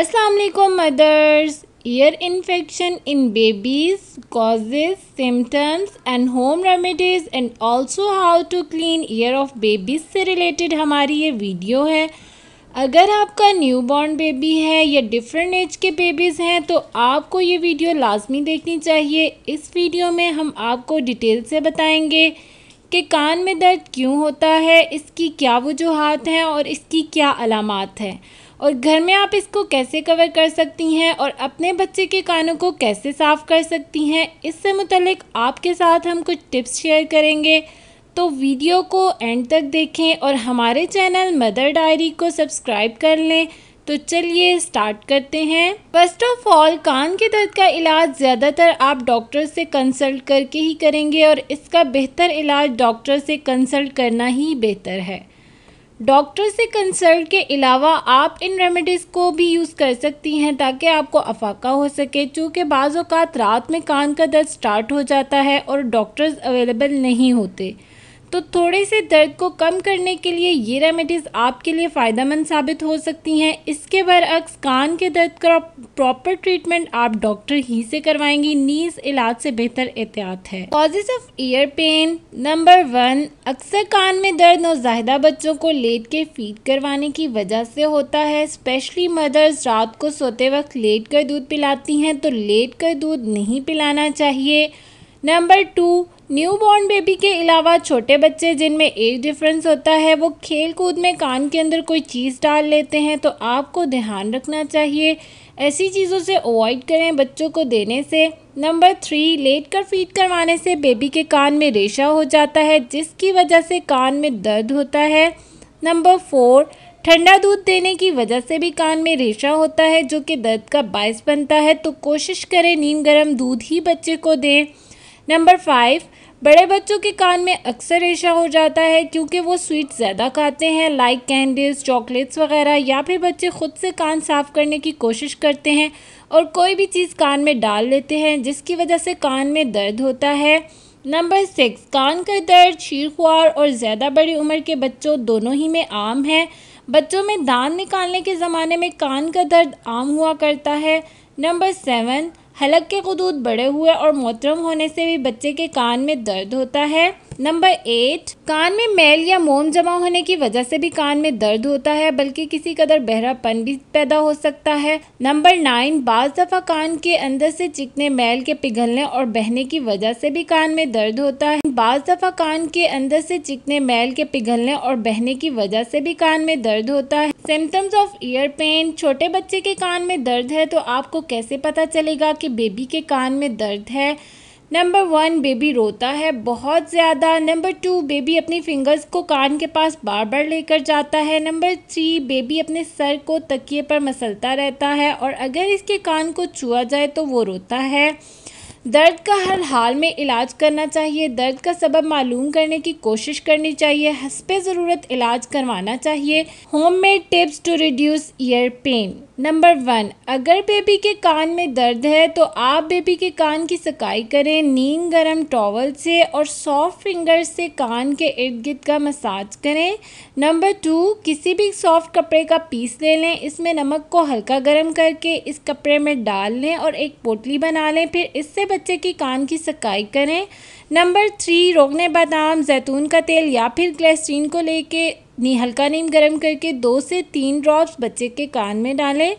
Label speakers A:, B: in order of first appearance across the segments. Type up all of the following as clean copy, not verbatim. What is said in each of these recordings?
A: अस्सलाम वालेकुम mothers. Ear infection in babies, causes, symptoms and home remedies and also how to clean ear of babies से related हमारी ये video है। अगर आपका न्यूबॉर्न बेबी है या डिफरेंट एज के बेबीज़ हैं तो आपको ये वीडियो लाजमी देखनी चाहिए। इस वीडियो में हम आपको डिटेल से बताएंगे कि कान में दर्द क्यों होता है, इसकी क्या वजूहात हैं और इसकी क्या अलामात हैं, और घर में आप इसको कैसे कवर कर सकती हैं और अपने बच्चे के कानों को कैसे साफ़ कर सकती हैं। इससे मुतल्लिक आपके साथ हम कुछ टिप्स शेयर करेंगे, तो वीडियो को एंड तक देखें और हमारे चैनल मदर डायरी को सब्सक्राइब कर लें। तो चलिए स्टार्ट करते हैं। फर्स्ट ऑफ ऑल, कान के दर्द का इलाज ज़्यादातर आप डॉक्टर से कंसल्ट करके ही करेंगे और इसका बेहतर इलाज डॉक्टर से कंसल्ट करना ही बेहतर है। डॉक्टर से कंसल्ट के अलावा आप इन रेमेडीज़ को भी यूज़ कर सकती हैं ताकि आपको अफाका हो सके, चूँकि बाज़ औक़ात रात में कान का दर्द स्टार्ट हो जाता है और डॉक्टर्स अवेलेबल नहीं होते, तो थोड़े से दर्द को कम करने के लिए ये रेमेडीज़ आपके लिए फ़ायदेमंद साबित हो सकती हैं। इसके बरअक्स कान के दर्द का प्रॉपर ट्रीटमेंट आप डॉक्टर ही से करवाएंगी, नीज़ इलाज से बेहतर एहतियात है। Causes of ear pain. Number 1, अक्सर कान में दर्द नौज़ायदा बच्चों को लेट के फीड करवाने की वजह से होता है। स्पेशली मदर्स रात को सोते वक्त लेट कर दूध पिलाती हैं, तो लेट कर दूध नहीं पिलाना चाहिए। नंबर 2, न्यूबॉर्न बेबी के अलावा छोटे बच्चे जिनमें एज डिफरेंस होता है, वो खेल कूद में कान के अंदर कोई चीज़ डाल लेते हैं, तो आपको ध्यान रखना चाहिए, ऐसी चीज़ों से अवॉइड करें बच्चों को देने से। नंबर 3, लेट कर फीड करवाने से बेबी के कान में रेशा हो जाता है, जिसकी वजह से कान में दर्द होता है। नंबर 4, ठंडा दूध देने की वजह से भी कान में रेशा होता है, जो कि दर्द का बायस बनता है, तो कोशिश करें नीम गर्म दूध ही बच्चे को दें। नंबर 5, बड़े बच्चों के कान में अक्सर रेशा हो जाता है क्योंकि वो स्वीट ज़्यादा खाते हैं, लाइक कैंडीज़, चॉकलेट्स वगैरह, या फिर बच्चे ख़ुद से कान साफ़ करने की कोशिश करते हैं और कोई भी चीज़ कान में डाल लेते हैं, जिसकी वजह से कान में दर्द होता है। नंबर 6, कान का दर्द शीरख्वार और ज़्यादा बड़ी उम्र के बच्चों दोनों ही में आम है। बच्चों में दांत निकालने के ज़माने में कान का दर्द आम हुआ करता है। नंबर 7, हलक के गुदूद बड़े हुए और मोहतरम होने से भी बच्चे के कान में दर्द होता है। नंबर 8, कान में मैल या मोम जमा होने की वजह से भी कान में दर्द होता है, बल्कि किसी कदर बहरापन भी पैदा हो सकता है। नंबर 9, बाज़ दफ़ा कान के अंदर से चिकने मैल के पिघलने और बहने की वजह से भी कान में दर्द होता है। बाज़ दफ़ा कान के अंदर से चिकने मैल के पिघलने और बहने की वजह से भी कान में दर्द होता है। Symptoms of ear pain. छोटे बच्चे के कान में दर्द है तो आपको कैसे पता चलेगा कि बेबी के कान में दर्द है? नंबर 1, बेबी रोता है बहुत ज़्यादा। नंबर 2, बेबी अपनी फिंगर्स को कान के पास बार बार लेकर जाता है। नंबर 3, बेबी अपने सर को तकिए पर मसलता रहता है और अगर इसके कान को छुआ जाए तो वो रोता है। दर्द का हर हाल में इलाज करना चाहिए, दर्द का सबब मालूम करने की कोशिश करनी चाहिए, हस्बे ज़रूरत इलाज करवाना चाहिए। Homemade tips to reduce ear pain. Number 1, अगर बेबी के कान में दर्द है तो आप बेबी के कान की सकाई करें नीम गर्म टॉवल से और सॉफ्ट फिंगर से कान के इर्द गिर्द का मसाज करें। नंबर 2, किसी भी सॉफ्ट कपड़े का पीस ले लें, इसमें नमक को हल्का गर्म करके इस कपड़े में डाल लें और एक पोटली बना लें, फिर इससे बच्चे की कान की सकाई करें। नंबर 3, रोगने बादाम, जैतून का तेल या फिर ग्लिसरीन को लेके हल्का नीम गर्म करके 2 से 3 ड्रॉप्स बच्चे के कान में डालें।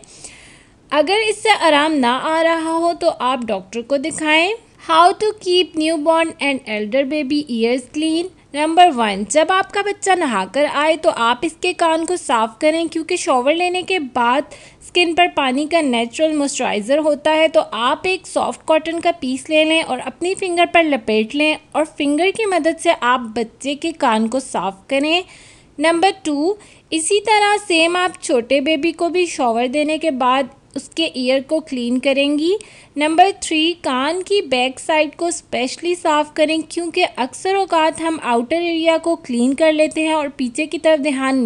A: अगर इससे आराम ना आ रहा हो तो आप डॉक्टर को दिखाएं। How to keep newborn and elder baby ears clean. Number 1, जब आपका बच्चा नहाकर आए तो आप इसके कान को साफ़ करें, क्योंकि शॉवर लेने के बाद स्किन पर पानी का नेचुरल मॉइस्चराइज़र होता है, तो आप एक सॉफ्ट कॉटन का पीस ले लें और अपनी फिंगर पर लपेट लें और फिंगर की मदद से आप बच्चे के कान को साफ़ करें। नंबर 2, इसी तरह सेम आप छोटे बेबी को भी शॉवर देने के बाद उसके ईयर को क्लीन करेंगी। नंबर 3, कान की बैक साइड को स्पेशली साफ़ करें, क्योंकि अक्सर औक़ात हम आउटर एरिया को क्लीन कर लेते हैं और पीछे की तरफ ध्यान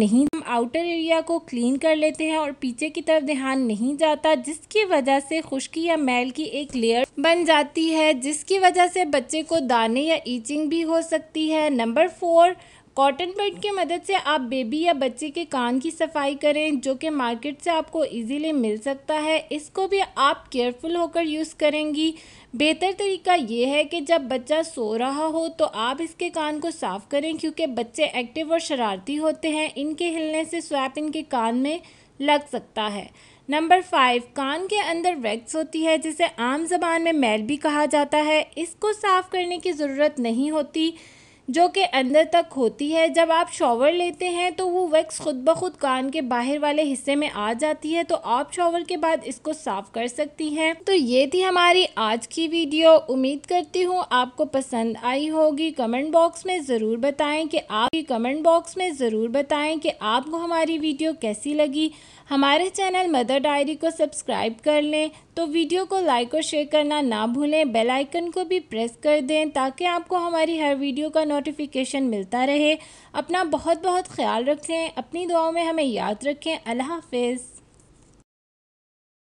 A: नहीं जाता, जिसकी वजह से खुश्की या मैल की एक लेयर बन जाती है, जिसकी वजह से बच्चे को दाने या ईचिंग भी हो सकती है। नंबर 4, कॉटन बड की मदद से आप बेबी या बच्चे के कान की सफाई करें, जो कि मार्केट से आपको इजीली मिल सकता है। इसको भी आप केयरफुल होकर यूज़ करेंगी। बेहतर तरीका ये है कि जब बच्चा सो रहा हो तो आप इसके कान को साफ़ करें, क्योंकि बच्चे एक्टिव और शरारती होते हैं। इनके हिलने से स्वैप इनके कान में लग सकता है। नंबर 5, कान के अंदर वैक्स होती है, जिसे आम ज़बान में मैल भी कहा जाता है। इसको साफ़ करने की ज़रूरत नहीं होती, जो कि अंदर तक होती है। जब आप शॉवर लेते हैं तो वो वैक्स खुद ब खुद कान के बाहर वाले हिस्से में आ जाती है, तो आप शॉवर के बाद इसको साफ़ कर सकती हैं। तो ये थी हमारी आज की वीडियो। उम्मीद करती हूँ आपको पसंद आई होगी। कमेंट बॉक्स में ज़रूर बताएं कि आपको हमारी वीडियो कैसी लगी। हमारे चैनल मदर डायरी को सब्सक्राइब कर लें, तो वीडियो को लाइक और शेयर करना ना भूलें। बेल आइकन को भी प्रेस कर दें ताकि आपको हमारी हर वीडियो का नोटिफिकेशन मिलता रहे। अपना बहुत बहुत ख्याल रखें, अपनी दुआओं में हमें याद रखें। अल्लाह हाफ़िज़।